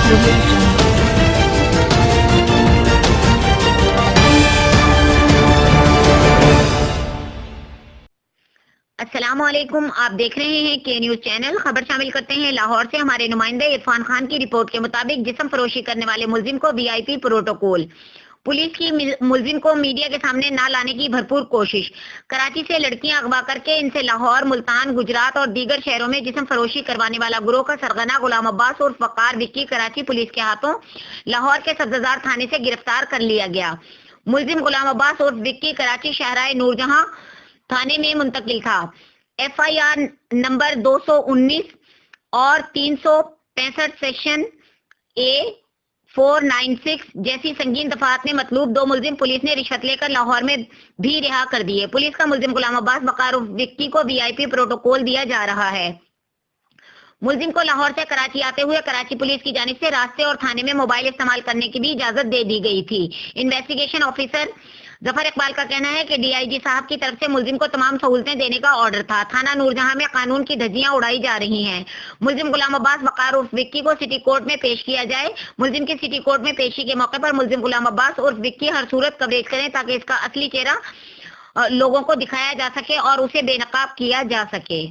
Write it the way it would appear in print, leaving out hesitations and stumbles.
audio jungle. السلام علیکم، آپ دیکھ رہے ہیں کے نیوز چینل. خبر شامل کرتے ہیں لاہور سے. ہمارے نمائندے عرفان خان کی رپورٹ کے مطابق جسم فروشی کرنے والے ملزم کو وی آئی پی پروٹوکول. پولیس کی ملزم کو میڈیا کے سامنے نہ لانے کی بھرپور کوشش. کراچی سے لڑکیاں اغوا کر کے ان سے لاہور، ملتان، گجرات اور دیگر شہروں میں جسم فروشی کروانے والا گروہ کا سرغنہ غلام عباس عرف وقار وکی کراچی پولیس کے ہاتھوں لاہور کے سبززار تھانے سے گرفتار کر لیا گیا. ملزم غلام عباس عرف وکی کراچی شاہراہ نورجہاں تھانے میں منتقل تھا. ایف آئی آر نمبر 219 اور 365 سیکشن اے 496 جیسی سنگین دفعات میں مطلوب دو ملزم پولیس نے رشوت لے کر لاہور میں بھی رہا کر دیے. پولیس کا ملزم غلام عباس وقار وکی کو وی آئی پی پروٹوکول دیا جا رہا ہے. ملزم کو لاہور سے کراچی آتے ہوئے کراچی پولیس کی جانب سے راستے اور تھانے میں موبائل استعمال کرنے کی بھی اجازت دے دی گئی تھی. انویسٹیگیشن آفیسر ظفر اقبال کا کہنا ہے کہ ڈی آئی جی صاحب کی طرف سے ملزم کو تمام سہولتیں دینے کا آرڈر تھا. تھانہ نورجہاں میں قانون کی دھجیاں اڑائی جا رہی ہیں. ملزم غلام عباس وقار عرف وکی کو سٹی کورٹ میں پیش کیا جائے. ملزم کی سٹی کورٹ میں پیشی کے موقع پر ملزم غلام عباس عرف وکی ہر صورت کوریج کریں تاکہ اس کا اصلی چہرہ لوگوں کو دکھایا جا سکے اور اسے بے نقاب کیا جا سکے.